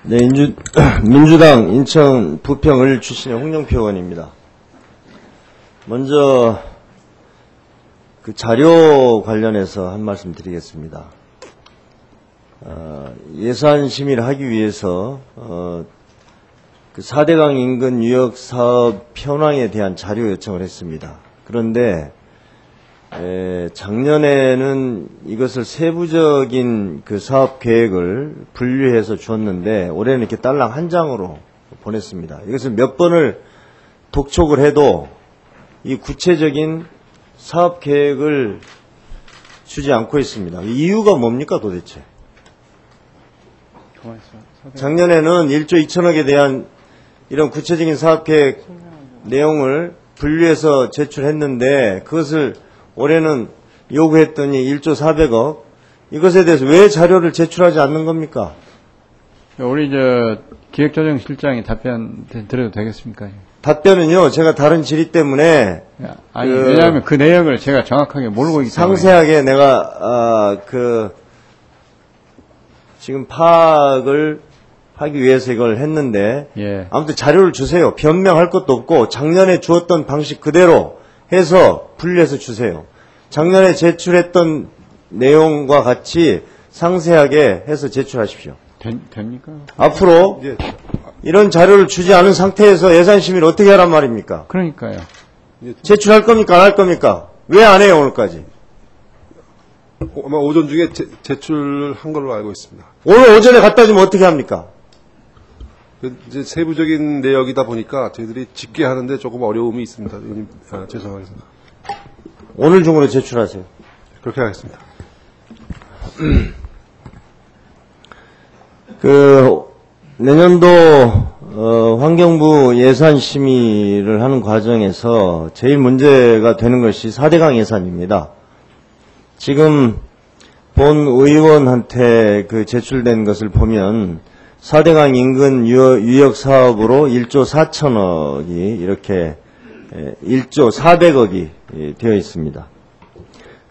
네, 민주당 인천 부평을 출신의 홍영표 의원입니다. 먼저 그 자료 관련해서 한 말씀 드리겠습니다. 예산 심의를 하기 위해서 그 4대강 인근 유역 사업 현황에 대한 자료 요청을 했습니다. 그런데 작년에는 이것을 세부적인 그 사업 계획을 분류해서 주었는데 올해는 이렇게 딸랑 한 장으로 보냈습니다. 이것을 몇 번을 독촉을 해도 이 구체적인 사업 계획을 주지 않고 있습니다. 이유가 뭡니까 도대체? 작년에는 1조 2천억에 대한 이런 구체적인 사업 계획 내용을 분류해서 제출했는데 그것을 올해는 요구했더니 1조 400억 이것에 대해서 왜 자료를 제출하지 않는 겁니까? 우리 기획조정실장이 답변 드려도 되겠습니까? 답변은요, 제가 다른 질의 때문에 아니 왜냐하면 그 내용을 제가 정확하게 모르고 있기 때문에 상세하게 내가 지금 파악을 하기 위해서 이걸 했는데 예. 아무튼 자료를 주세요. 변명할 것도 없고 작년에 주었던 방식 그대로 해서 분류해서 주세요. 작년에 제출했던 내용과 같이 상세하게 해서 제출하십시오. 됩니까? 앞으로 이런 자료를 주지 않은 상태에서 예산심의를 어떻게 하란 말입니까? 그러니까요. 제출할 겁니까? 안 할 겁니까? 왜 안 해요 오늘까지? 아마 오전 중에 제출한 걸로 알고 있습니다. 오늘 오전에 갖다 주면 어떻게 합니까? 이제 세부적인 내역이다 보니까 저희들이 집계하는데 조금 어려움이 있습니다. 의원님, 죄송하겠습니다. 오늘 중으로 제출하세요. 그렇게 하겠습니다. 내년도 환경부 예산 심의를 하는 과정에서 제일 문제가 되는 것이 4대강 예산입니다. 지금 본 의원한테 제출된 것을 보면 4대강 인근 유역 사업으로 1조 4천억이 이렇게 1조 400억이 되어 있습니다.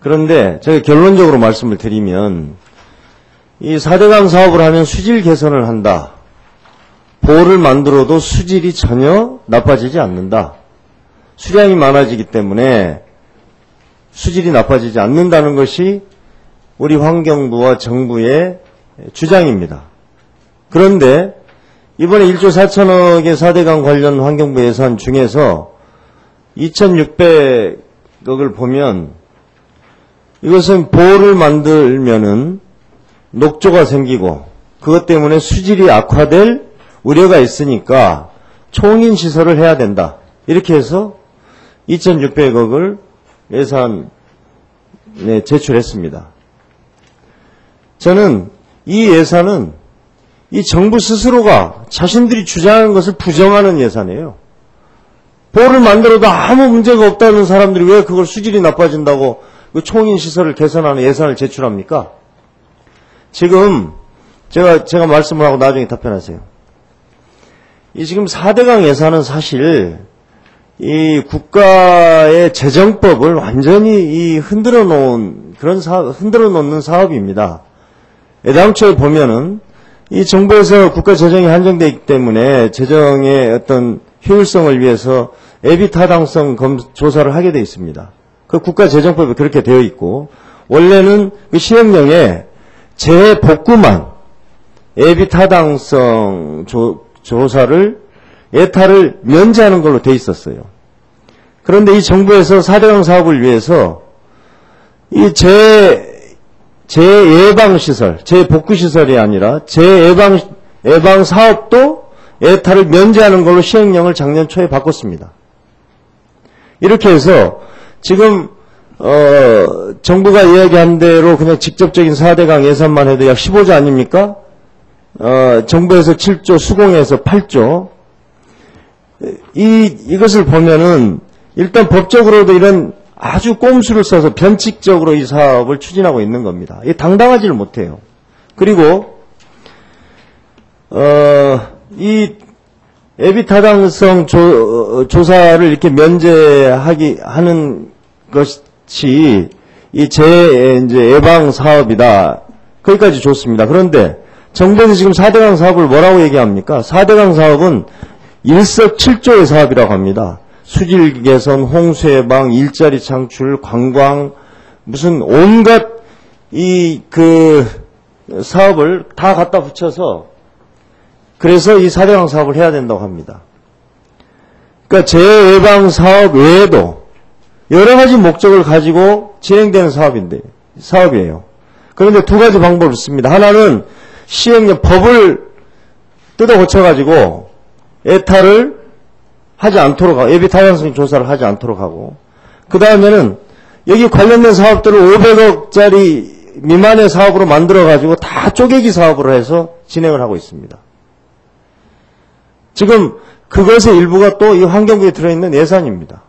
그런데 제가 결론적으로 말씀을 드리면 이 4대강 사업을 하면 수질 개선을 한다. 보호를 만들어도 수질이 전혀 나빠지지 않는다. 수량이 많아지기 때문에 수질이 나빠지지 않는다는 것이 우리 환경부와 정부의 주장입니다. 그런데 이번에 1조 4천억의 4대강 관련 환경부 예산 중에서 2,600억을 보면 이것은 보호를 만들면은 녹조가 생기고 그것 때문에 수질이 악화될 우려가 있으니까 총인 시설을 해야 된다. 이렇게 해서 2,600억을 예산에 제출했습니다. 저는 이 예산은 이 정부 스스로가 자신들이 주장하는 것을 부정하는 예산이에요. 보호를 만들어도 아무 문제가 없다는 사람들이 왜 그걸 수질이 나빠진다고 그 총인 시설을 개선하는 예산을 제출합니까? 지금 제가 말씀을 하고 나중에 답변하세요. 이 지금 4대강 예산은 사실 이 국가의 재정법을 완전히 흔들어 놓은 흔들어 놓는 사업입니다. 애당초에 보면은 이 정부에서 국가 재정이 한정되어 있기 때문에 재정의 어떤 효율성을 위해서 애비타당성 조사를 하게 되어 있습니다. 그 국가 재정법에 그렇게 되어 있고 원래는 그 시행령에 재복구만 애비타당성 조사를 예타를 면제하는 걸로 되어 있었어요. 그런데 이 정부에서 4대강 사업을 위해서 이 재예방시설, 재복구시설이 아니라 재예방 사업도 예타를 면제하는 걸로 시행령을 작년 초에 바꿨습니다. 이렇게 해서 지금 정부가 이야기한 대로 그냥 직접적인 4대강 예산만 해도 약 15조 아닙니까? 정부에서 7조, 수공에서 8조. 이것을 보면은 일단 법적으로도 이런 아주 꼼수를 써서 변칙적으로 이 사업을 추진하고 있는 겁니다. 이게 당당하지를 못해요. 그리고 이 애비타당성 조사를 이렇게 하는 것이 이 이제 예방 사업이다. 거기까지 좋습니다. 그런데 정부에서 지금 4대강 사업을 뭐라고 얘기합니까? 4대강 사업은 일석칠조의 사업이라고 합니다. 수질 개선, 홍수 예방, 일자리 창출, 관광, 무슨 온갖 사업을 다 갖다 붙여서 그래서 이 4대강 사업을 해야 된다고 합니다. 그러니까 재해 예방 사업 외에도 여러 가지 목적을 가지고 진행되는 사업이에요. 그런데 두 가지 방법을 씁니다. 하나는 시행령 법을 뜯어 고쳐가지고 예타를 하지 않도록 하고, 예비 타당성 조사를 하지 않도록 하고, 그 다음에는 여기 관련된 사업들을 500억짜리 미만의 사업으로 만들어가지고 다 쪼개기 사업으로 해서 진행을 하고 있습니다. 지금 그것의 일부가 또 이 환경부에 들어있는 예산입니다.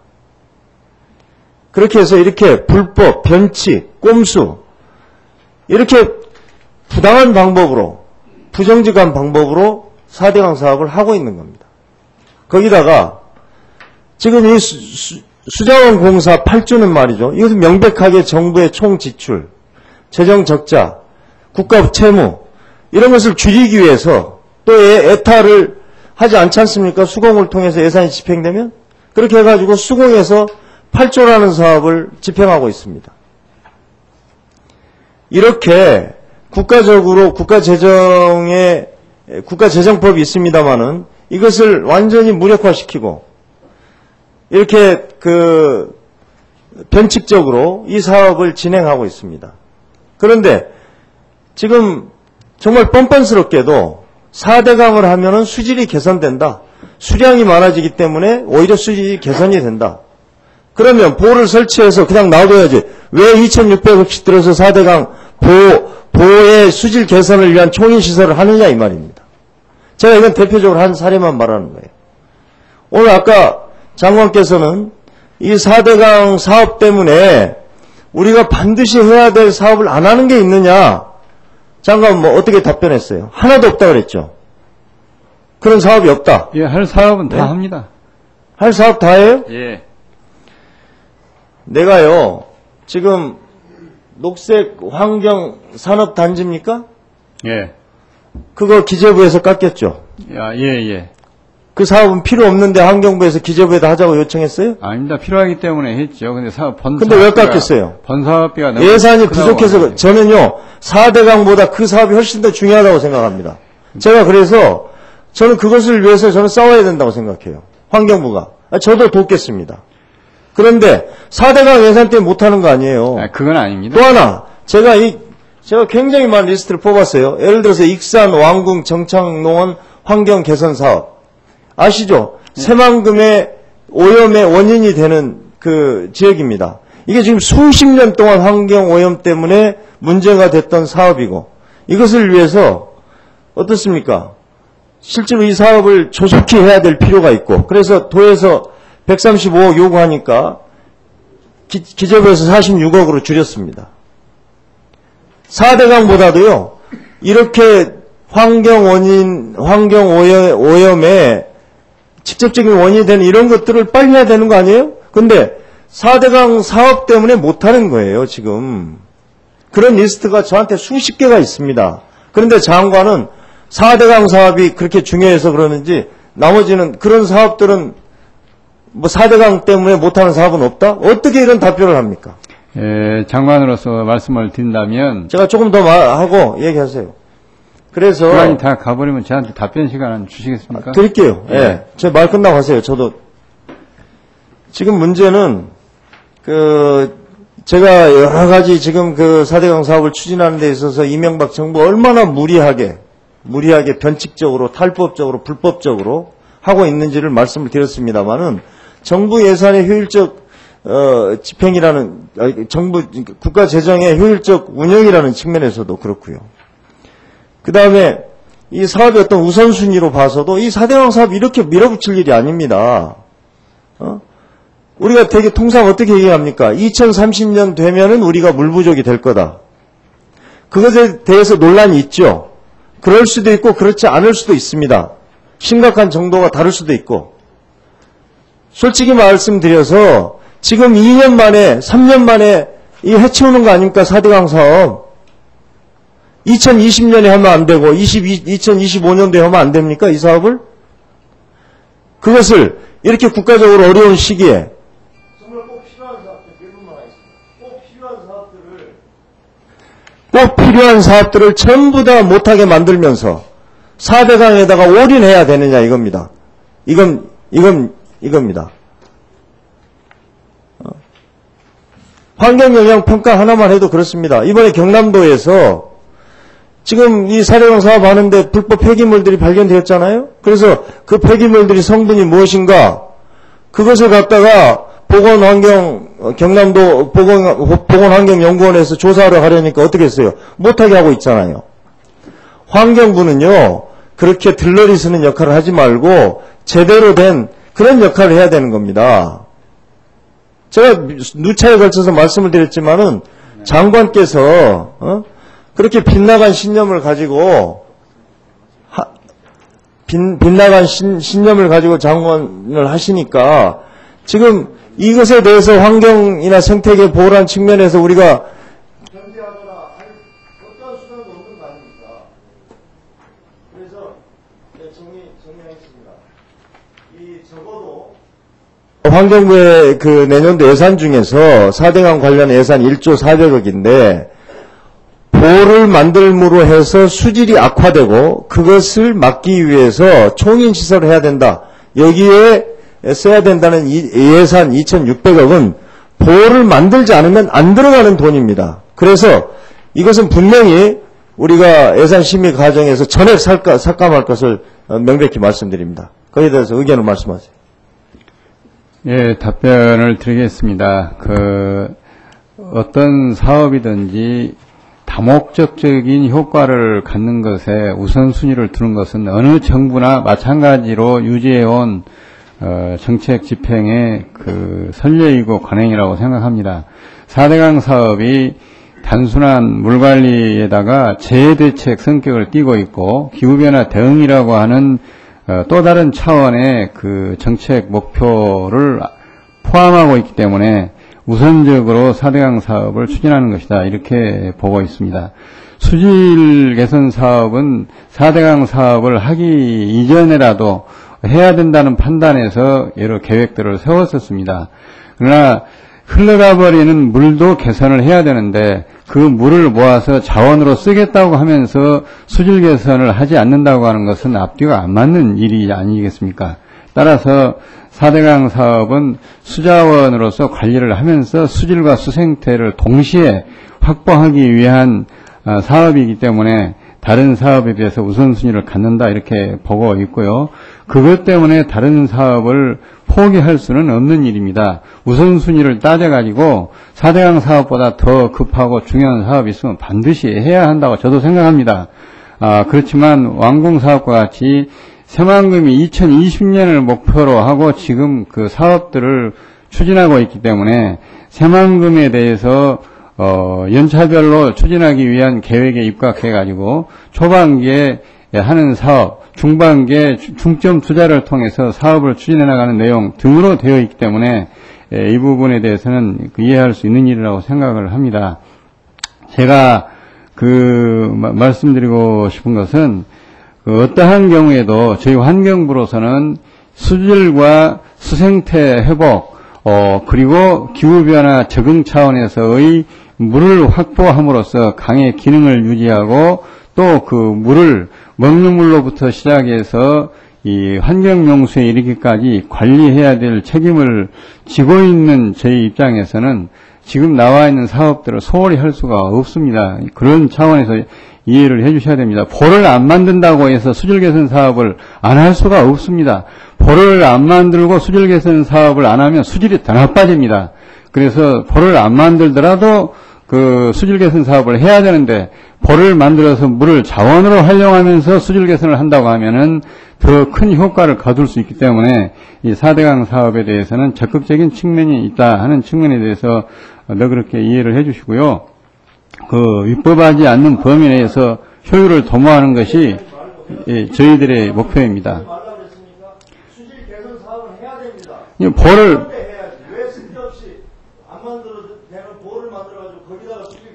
그렇게 해서 이렇게 불법, 변칙, 꼼수, 이렇게 부당한 방법으로, 부정직한 방법으로 4대강 사업을 하고 있는 겁니다. 거기다가 지금 이 수자원 공사 8조는 말이죠. 이것은 명백하게 정부의 총 지출, 재정 적자, 국가 채무 이런 것을 줄이기 위해서 또 예타를 하지 않지 않습니까? 수공을 통해서 예산이 집행되면 그렇게 해가지고 수공에서 8조라는 사업을 집행하고 있습니다. 이렇게 국가적으로 국가재정법이 있습니다만은 이것을 완전히 무력화시키고 이렇게 변칙적으로 이 사업을 진행하고 있습니다. 그런데 지금 정말 뻔뻔스럽게도 4대강을 하면은 수질이 개선된다. 수량이 많아지기 때문에 오히려 수질이 개선이 된다. 그러면 보를 설치해서 그냥 놔둬야지. 왜 2,600억씩 들어서 4대강 보호의 수질 개선을 위한 총인시설을 하느냐 이 말입니다. 제가 이건 대표적으로 한 사례만 말하는 거예요. 오늘 아까 장관께서는 이 4대강 사업 때문에 우리가 반드시 해야 될 사업을 안 하는 게 있느냐. 장관 뭐 어떻게 답변했어요? 하나도 없다 그랬죠. 그런 사업이 없다. 예, 할 사업은 네? 다 합니다. 할 사업 다 해요? 예. 내가요, 지금 녹색 환경 산업 단지입니까? 예. 그거 기재부에서 깎였죠. 야, 예, 예. 그 사업은 필요 없는데 환경부에서 기재부에다 하자고 요청했어요? 아닙니다. 필요하기 때문에 했죠. 근데 근데 왜 깎였어요? 번사업비가 너무 예산이 크다고 부족해서 하는데. 저는요 4대강보다 그 사업이 훨씬 더 중요하다고 생각합니다. 제가 그래서 저는 그것을 위해서 저는 싸워야 된다고 생각해요. 환경부가. 저도 돕겠습니다. 그런데 4대강 예산 때문에 못하는 거 아니에요. 아, 그건 아닙니다. 또 하나 제가 굉장히 많은 리스트를 뽑았어요. 예를 들어서 익산, 왕궁, 정창농원 환경 개선 사업 아시죠? 새만금의 오염의 원인이 되는 그 지역입니다. 이게 지금 수십 년 동안 환경 오염 때문에 문제가 됐던 사업이고 이것을 위해서 어떻습니까? 실제로 이 사업을 조속히 해야 될 필요가 있고 그래서 도에서 135억 요구하니까 기재부에서 46억으로 줄였습니다. 4대강보다도요 이렇게 환경 오염에 직접적인 원인이 되는 이런 것들을 빨리 해야 되는 거 아니에요? 근데 4대강 사업 때문에 못하는 거예요, 지금. 그런 리스트가 저한테 수십 개가 있습니다. 그런데 장관은 4대강 사업이 그렇게 중요해서 그러는지 나머지는 그런 사업들은 뭐 4대강 때문에 못하는 사업은 없다? 어떻게 이런 답변을 합니까? 예, 장관으로서 말씀을 드린다면 제가 조금 더 말하고 얘기하세요. 그래서 시간이 다 가버리면 저한테 답변 시간은 주시겠습니까? 드릴게요. 예. 제 말 끝나고 하세요. 저도 지금 문제는 제가 여러 가지 지금 4대강 사업을 추진하는 데 있어서 이명박 정부 얼마나 무리하게 변칙적으로 탈법적으로 불법적으로 하고 있는지를 말씀을 드렸습니다만은 정부 예산의 효율적 집행이라는 국가 재정의 효율적 운영이라는 측면에서도 그렇고요. 그 다음에 이 사업의 어떤 우선순위로 봐서도 이 4대강 사업 이렇게 밀어붙일 일이 아닙니다. 우리가 되게 통상 어떻게 얘기합니까? 2030년 되면은 우리가 물 부족이 될 거다. 그것에 대해서 논란이 있죠. 그럴 수도 있고 그렇지 않을 수도 있습니다. 심각한 정도가 다를 수도 있고. 솔직히 말씀드려서 지금 2년 만에 3년 만에 이 해치우는 거 아닙니까? 4대강 사업. 2020년에 하면 안 되고 2025년도에 하면 안 됩니까? 이 사업을? 그것을 이렇게 국가적으로 어려운 시기에 정말 꼭 필요한 사업들 대부분 있습니다. 꼭 필요한 사업들을 전부 다 못하게 만들면서 4대강에다가 올인해야 되느냐 이겁니다. 이겁니다. 환경영향평가 하나만 해도 그렇습니다. 이번에 경남도에서 지금 이 4대강 사업 하는데 불법 폐기물들이 발견되었잖아요. 그래서 그 폐기물들이 성분이 무엇인가 그것을 갖다가 경남도 보건환경연구원에서 조사를 하려니까 어떻게 했어요? 못하게 하고 있잖아요. 환경부는요 그렇게 들러리 쓰는 역할을 하지 말고 제대로 된 그런 역할을 해야 되는 겁니다. 제가 누차에 걸쳐서 말씀을 드렸지만은 장관께서 그렇게 빗나간 신념을 가지고 신념을 가지고 장관을 하시니까 지금 이것에 대해서 환경이나 생태계 보호라는 측면에서 우리가 견제하거나 어떠한 수단도 없는 거 아닙니까? 그래서 정리하겠습니다. 적어도 환경부의 그 내년도 예산 중에서 4대강 관련 예산 1조 400억인데 보를 만들므로 해서 수질이 악화되고 그것을 막기 위해서 총인시설을 해야 된다. 여기에 써야 된다는 예산 2,600억은 보를 만들지 않으면 안 들어가는 돈입니다. 그래서 이것은 분명히 우리가 예산 심의 과정에서 전액 삭감할 것을 명백히 말씀드립니다. 거기에 대해서 의견을 말씀하세요. 예, 답변을 드리겠습니다. 어떤 사업이든지 다목적적인 효과를 갖는 것에 우선순위를 두는 것은 어느 정부나 마찬가지로 유지해온 정책 집행의 선례이고 관행이라고 생각합니다. 4대강 사업이 단순한 물관리에다가 재해대책 성격을 띠고 있고 기후변화 대응이라고 하는 또 다른 차원의 정책 목표를 포함하고 있기 때문에 우선적으로 4대강 사업을 추진하는 것이다 이렇게 보고 있습니다. 수질 개선 사업은 4대강 사업을 하기 이전에라도 해야 된다는 판단에서 여러 계획들을 세웠었습니다. 그러나 흘러가 버리는 물도 개선을 해야 되는데 그 물을 모아서 자원으로 쓰겠다고 하면서 수질 개선을 하지 않는다고 하는 것은 앞뒤가 안 맞는 일이 아니겠습니까? 따라서 4대강 사업은 수자원으로서 관리를 하면서 수질과 수생태를 동시에 확보하기 위한 사업이기 때문에 다른 사업에 비해서 우선순위를 갖는다 이렇게 보고 있고요. 그것 때문에 다른 사업을 포기할 수는 없는 일입니다. 우선순위를 따져가지고 4대강 사업보다 더 급하고 중요한 사업이 있으면 반드시 해야 한다고 저도 생각합니다. 그렇지만 완공사업과 같이 새만금이 2020년을 목표로 하고 지금 그 사업들을 추진하고 있기 때문에 새만금에 대해서 연차별로 추진하기 위한 계획에 입각해가지고 초반기에 하는 사업, 중반기에 중점 투자를 통해서 사업을 추진해 나가는 내용 등으로 되어 있기 때문에 이 부분에 대해서는 이해할 수 있는 일이라고 생각을 합니다. 제가 말씀드리고 싶은 것은 어떠한 경우에도 저희 환경부로서는 수질과 수생태 회복, 그리고 기후변화 적응 차원에서의 물을 확보함으로써 강의 기능을 유지하고 또 그 물을 먹는 물로부터 시작해서 이 환경용수에 이르기까지 관리해야 될 책임을 지고 있는 저희 입장에서는 지금 나와 있는 사업들을 소홀히 할 수가 없습니다. 그런 차원에서 이해를 해 주셔야 됩니다. 보를 안 만든다고 해서 수질 개선 사업을 안 할 수가 없습니다. 보를 안 만들고 수질 개선 사업을 안 하면 수질이 더 나빠집니다. 그래서 보를 안 만들더라도 수질 개선 사업을 해야 되는데 보를 만들어서 물을 자원으로 활용하면서 수질 개선을 한다고 하면은 더 큰 효과를 거둘 수 있기 때문에 이 4대강 사업에 대해서는 적극적인 측면이 있다 하는 측면에 대해서 너그럽게 이해를 해 주시고요. 위법하지 않는 범위 내에서 효율을 도모하는 것이 저희들의 목표입니다. 수질 개선 사업을 해야 됩니다. 보를 해야지. 왜 쓸데없이 안 만들어도 되는 보를 만들어가지고 거기다가 수질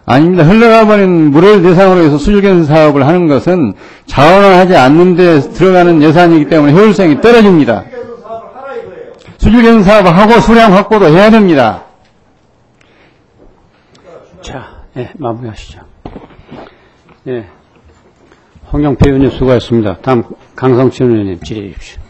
아닙니다. 흘러가버린 물을 대상으로 해서 수질 개선 사업을 하는 것은 자원화하지 않는 데 들어가는 예산이기 때문에 효율성이 떨어집니다. 수질 개선 사업을 하고 수량 확보도 해야 됩니다. 자, 예, 마무리하시죠. 예. 홍영표 의원님 수고하셨습니다. 다음 강성천 의원님 질의해 주십시오.